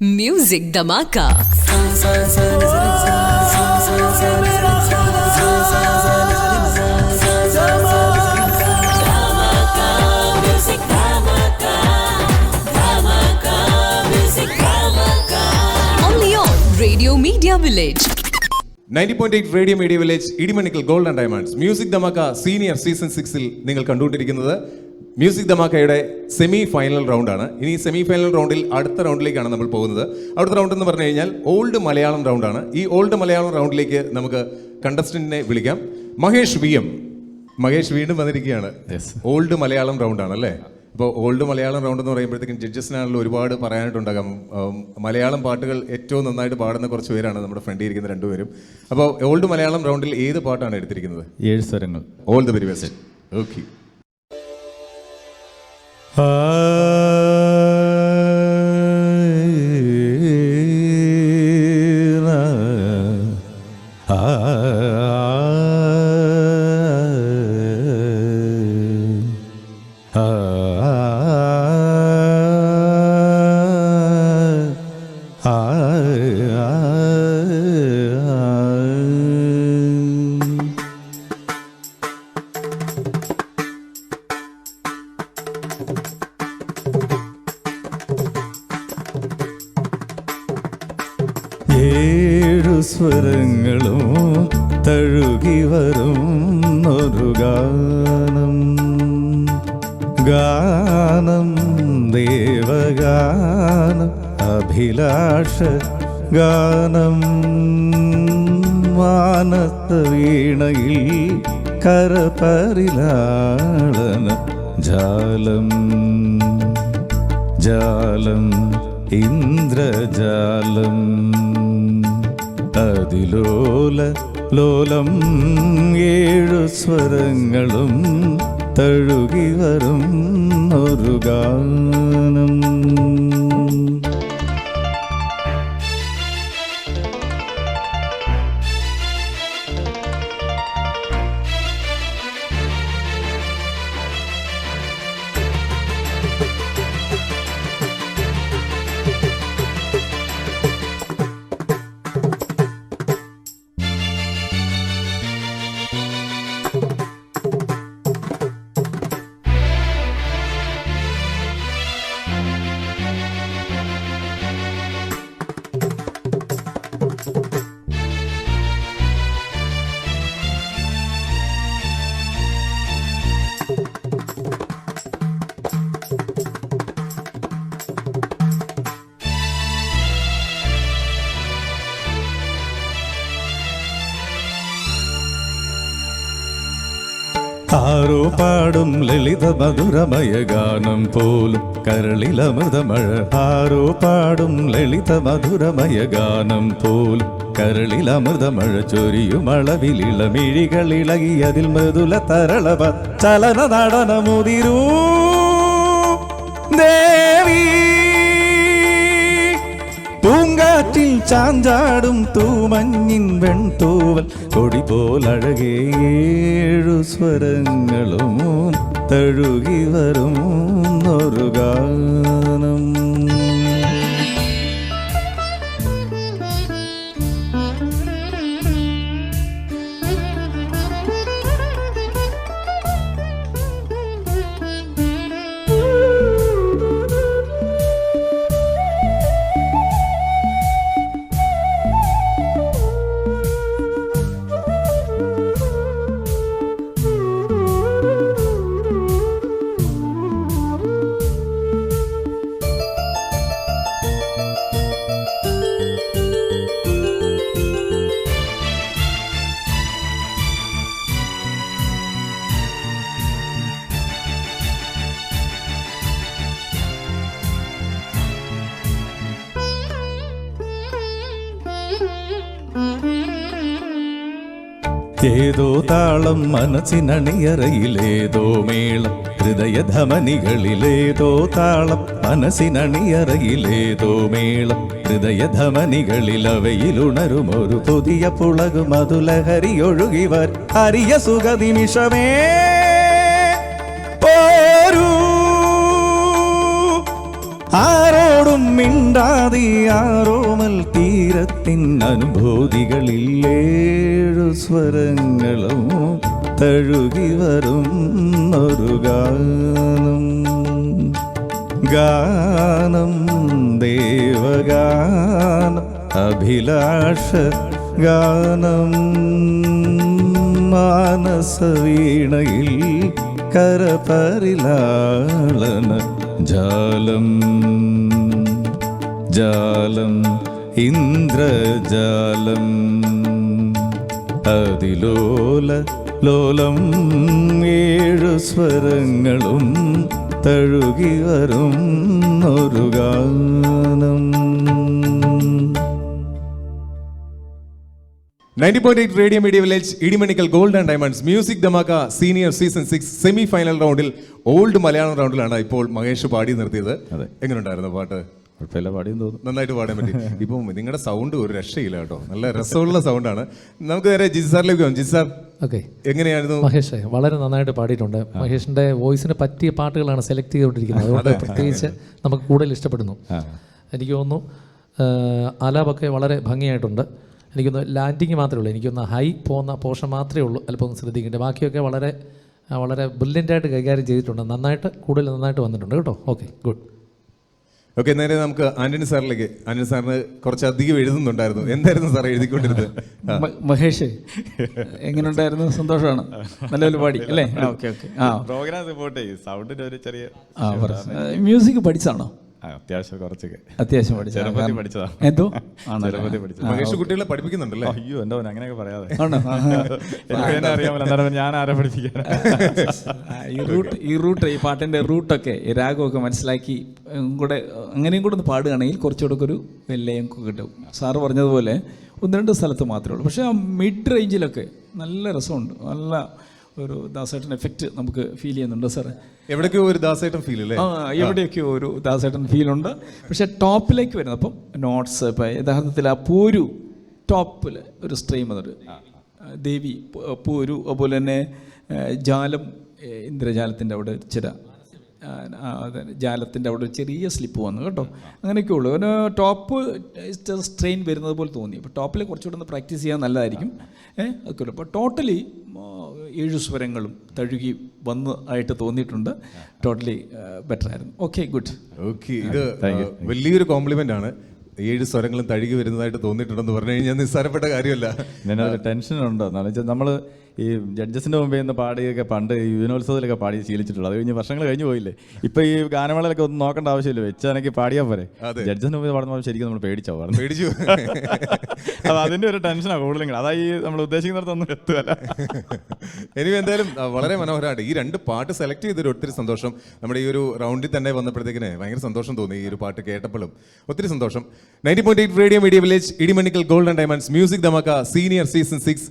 Music धमाका। Only on Radio Media Village. 90.8 radio media village Idimannickal gold and diamonds music Dhamaka senior season 6-ൽ നിങ്ങൾ കണ്ടുകൊണ്ടിരിക്കുന്നത് music ധമാക്കയുടെ semi final റൗണ്ടാണ്. ഇനി സെമി ഫൈനൽ റൗണ്ടിൽ അടുത്ത റൗണ്ടിലേക്കാണ് നമ്മൾ പോകുന്നത്. അടുത്ത റൗണ്ട് എന്ന് പറഞ്ഞു കഴിഞ്ഞാൽ ഓൾഡ് മലയാളം റൗണ്ടാണ്. ഈ ഓൾഡ് മലയാളം റൗണ്ടിലേക്ക് നമുക്ക് കണ്ടസ്റ്റന്റിനെ വിളിക്കാം. മഹേഷ് വീണ്ടും വന്നിരിക്കുകയാണ്. ഓൾഡ് മലയാളം റൗണ്ടാണ് അല്ലേ? അപ്പോൾ ഓൾഡ് മലയാളം റൗണ്ട് എന്ന് പറയുമ്പോഴത്തേക്കും ജഡ്ജസിനാണല്ലോ ഒരുപാട് പറയാനായിട്ടുണ്ടാകാം. മലയാളം പാട്ടുകൾ ഏറ്റവും നന്നായിട്ട് പാടുന്ന കുറച്ച് പേരാണ് നമ്മുടെ ഫ്രണ്ടിൽ ഇരിക്കുന്ന രണ്ടുപേരും. അപ്പോൾ ഓൾഡ് മലയാളം റൗണ്ടിൽ ഏത് പാട്ടാണ് എടുത്തിരിക്കുന്നത്? 7 സ്വരങ്ങൾ. All the very best. Okay. ഏഴു സ്വരങ്ങളും തഴുകി വരുന്നൊരു ഗാനം, ഗാനം ദേവഗാനം, അഭിലാഷ ഗാനം. മാനത്ത വീണയിൽ കരപരിലാളന ജാലം, ജാലം ഇന്ദ്രജാലം. അതിലോല ലോലം ഏഴു സ്വരങ്ങളും തഴുകി വരും ഒരു ഗാനം. ആരോ പാടും ലളിത മധുരമയ ഗാനം പോലും കരളിലമൃതമഴ. ആരോ പാടും ലളിത മധുരമയ ഗാനം പോലും കരളിലമൃതമഴ ചൊരിയും അളവിലിളമിഴികളിളകി അതിൽ മൃദുല തരളവ ചലന നടനമുതിരൂ ദേവി. പൂങ്കാറ്റിൽ ചാഞ്ചാടും തൂമഞ്ഞിൻ വെൺതൂവൽ കൊടി പോലഴകേഴു സ്വരങ്ങളും തഴുകി വരും ഒരു ഗാനം. ഏതോ താളം മനസ്സിനണിയറയിലേതോ മേളം, ഹൃദയധമനികളിലേതോ താളം മനസ്സിനണിയറയിലേതോ മേളം. ഹൃദയധമനികളിലവയിലുണരുമൊരു പുതിയ പുളകും മധുലഹരി ഒഴുകിവർ ഹരിയ സുഖനിമിഷമേ പോരൂ. ആരോടും മിണ്ടാതിയാരോമൽ തീരത്തിൻ അനുഭൂതികളില്ലേഴു സ്വരങ്ങളും തഴുകി വരും ഒരു ഗാനം. ഗാനം ദേവഗാനം അഭിലാഷ ഗാനം. മാനസവീണയിൽ കരപരിലാളന ജാലം. ജാലം ഇന്ദ്രജാലം അതിലോല ലോലം ഏഴു സ്വരങ്ങളും തഴുകി വരും ഒരു ഗാനം. 90.8 radio media village Idimannickal gold and diamonds music Dhamaka senior season 6 semi final റൗണ്ടിൽ ഓൾഡ് മലയാളം റൗണ്ടിലാണ് ഇപ്പോൾ മഹേഷ് പാടി നിർത്തിയത്. എങ്ങനെയുണ്ടായിരുന്നു പാട്ട്? കുഴപ്പമില്ല, പാടിയെന്ന് തോന്നുന്നു. നന്നായിട്ട് പാടാൻ പറ്റി. ഇപ്പം നിങ്ങളുടെ സൗണ്ട് ഒരു രക്ഷയില്ല കേട്ടോ, നല്ല രസമുള്ള സൗണ്ടാണ്. നമുക്ക് നേരെ ജിജി സാറിലേക്ക് പോകാം. ജിജി സാർ, ഓക്കെ, എങ്ങനെയായിരുന്നു? മഹേഷ് വളരെ നന്നായിട്ട് പാടിയിട്ടുണ്ട്. മഹേഷിന്റെ വോയിസിന് പറ്റിയ പാട്ടുകളാണ് സെലക്ട് ചെയ്തുകൊണ്ടിരിക്കുന്നത്, അതുകൊണ്ട് പ്രത്യേകിച്ച് നമുക്ക് കൂടുതൽ ഇഷ്ടപ്പെടുന്നു. എനിക്ക് തോന്നുന്നു ആലാപൊക്കെ വളരെ ഭംഗിയായിട്ടുണ്ട്. എനിക്കൊന്ന് ലാൻഡിങ് മാത്രമേ ഉള്ളൂ, എനിക്കൊന്ന് ഹൈ പോകുന്ന പോർഷൻ മാത്രമേ ഉള്ളൂ അല്പം ഒന്ന് ശ്രദ്ധിക്കേണ്ടത്. ബാക്കിയൊക്കെ വളരെ വളരെ ബ്രില്യൻ്റായിട്ട് കൈകാര്യം ചെയ്തിട്ടുണ്ട്. കൂടുതൽ നന്നായിട്ട് വന്നിട്ടുണ്ട് കേട്ടോ. Okay, good. ഓക്കെ, നേരെ നമുക്ക് ആന്റണി സാറിലേക്ക്. ആന്റണി സാറിന് കുറച്ചധികം എഴുതുന്നുണ്ടായിരുന്നു. എന്തായിരുന്നു സാർ എഴുതിക്കൊണ്ടിരുന്നത്? മഹേഷ് എങ്ങനെയുണ്ടായിരുന്നു? സന്തോഷമാണ്, നല്ലപോലെ പാടി അല്ലേ? Okay okay. പ്രോഗ്രാം റിപ്പോർട്ട് ചെയ്യും. സൗണ്ടിന്റെ ഒരു ചെറിയ മ്യൂസിക് പഠിച്ചാണോ? അത്യാവശ്യം കുറച്ചൊക്കെ അത്യാവശ്യം പഠിച്ചതാ. എന്തോ മഹേഷ് കുട്ടികളെ പഠിപ്പിക്കുന്നുണ്ടല്ലേ? അയ്യോ എന്തോ അങ്ങനെയൊക്കെ പറയാതെ അറിയാമല്ലോ, ഞാൻ ആരെ പഠിപ്പിക്കാൻ. ഈ റൂട്ട് ഈ പാട്ടിന്റെ റൂട്ടൊക്കെ രാഗമൊക്കെ മനസ്സിലാക്കി കൂടെ അങ്ങനെയും കൂടെ ഒന്ന് പാടുകയാണെങ്കിൽ കുറച്ചുകൂടെ ഒരു ലയം കിട്ടും. സാറ് പറഞ്ഞതുപോലെ ഒന്ന് രണ്ട് സ്ഥലത്ത് മാത്രമേ ഉള്ളൂ, പക്ഷേ ആ മിഡ് റേഞ്ചിലൊക്കെ നല്ല രസമുണ്ട്. നല്ല ഒരു ദാസേട്ടൻ എഫക്റ്റ് നമുക്ക് ഫീൽ ചെയ്യുന്നുണ്ട് സാറേ. എവിടെയൊക്കെയോ ഒരു ദാസേട്ടൻ ഫീൽ അല്ലേ? എവിടെയൊക്കെയോ ഒരു ദാസേട്ടൻ ഫീലുണ്ട്. പക്ഷേ ടോപ്പിലേക്ക് വരുന്നത് അപ്പം നോട്ട്സ് ഇപ്പം യഥാർത്ഥത്തിൽ ആ പൂരു ടോപ്പിൽ ഒരു സ്ട്രീം എന്നൊരു ദേവി പൂരു, അതുപോലെ തന്നെ ജാലം ഇന്ദ്രജാലത്തിൻ്റെ അവിടെ ചില ജാലത്തിൻ്റെ അവിടെ ഒരു ചെറിയ സ്ലിപ്പ് വന്നു കേട്ടോ. അങ്ങനെയൊക്കെ ഉള്ളൂ. പിന്നെ ടോപ്പ് സ്ട്രെയിൻ വരുന്നത് പോലെ തോന്നി. അപ്പോൾ ടോപ്പിൽ കുറച്ചുകൂടെ ഒന്ന് പ്രാക്ടീസ് ചെയ്യാൻ നല്ലതായിരിക്കും. ഒക്കെ ഉള്ളൂ. അപ്പോൾ ടോട്ടലി 7 സ്വരങ്ങളും തഴുകി വന്ന് ആയിട്ട് തോന്നിയിട്ടുണ്ട്. ടോട്ടലി ബെറ്റർ ആയിരുന്നു. Okay, good. ഓക്കെ, ഇത് വലിയൊരു കോംപ്ലിമെന്റ് ആണ്. 7 സ്വരങ്ങളും തഴുകി വരുന്നതായിട്ട് തോന്നിയിട്ടുണ്ടെന്ന് പറഞ്ഞു കഴിഞ്ഞാൽ നിസ്സാരപ്പെട്ട കാര്യമല്ല. ഞാനൊരു ടെൻഷനുണ്ട്. എന്താണെന്ന് വെച്ചാൽ നമ്മൾ ഈ ജഡ്ജസിൻ്റെ മുമ്പേ നിന്ന് പാടിയൊക്കെ പണ്ട് ഈ യുവനോത്സവത്തിലൊക്കെ പാടി ശീലിച്ചിട്ടുള്ളൂ. അത് കഴിഞ്ഞ് വർഷങ്ങൾ കഴിഞ്ഞ് പോയില്ലേ. ഇപ്പം ഈ ഗാനമേളയിലൊക്കെ ഒന്നും നോക്കേണ്ട ആവശ്യമില്ല, വെച്ചാണെങ്കിൽ പാടിയാൽ പോരെ. ജഡ്ജസിൻ്റെ മുമ്പ് പാടുമ്പോൾ ശരിക്കും നമ്മൾ പേടിച്ചു. അപ്പോൾ അതിൻ്റെ ഒരു ടെൻഷനാണ് കൂടുതലും. അതാ ഈ നമ്മൾ ഉദ്ദേശിക്കുന്നിടത്തൊന്നും എത്തുകയല്ല. എനിക്ക് എന്തായാലും വളരെ മനോഹരമായിട്ട് ഈ 2 പാട്ട് സെലക്ട് ചെയ്തൊരു ഒത്തിരി സന്തോഷം. നമ്മുടെ ഈ ഒരു റൗണ്ടിൽ തന്നെ വന്നപ്പോഴത്തേക്കിന് ഭയങ്കര സന്തോഷം തോന്നി. ഈ ഒരു പാട്ട് കേട്ടപ്പോഴും ഒത്തിരി സന്തോഷം. 90.8 radio media village Idimannickal gold and diamonds music Dhamaka senior season 6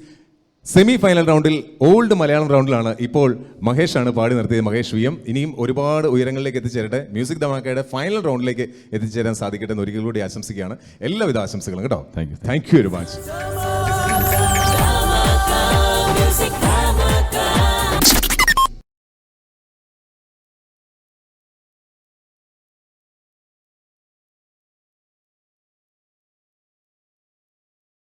semi final റൗണ്ടിൽ ഓൾഡ് മലയാളം റൗണ്ടിലാണ് ഇപ്പോൾ മഹേഷാണ് പാടി നിർത്തിയത്. മഹേഷ് VM ഇനിയും ഒരുപാട് ഉയരങ്ങളിലേക്ക് എത്തിച്ചേരട്ടെ. മ്യൂസിക് ധമാക്കയുടെ ഫൈനൽ റൗണ്ടിലേക്ക് എത്തിച്ചേരാൻ സാധിക്കട്ടെ എന്ന് ഒരിക്കൽ കൂടി ആശംസിക്കുകയാണ്. എല്ലാവിധ ആശംസകളും കേട്ടോ. Thank you very much.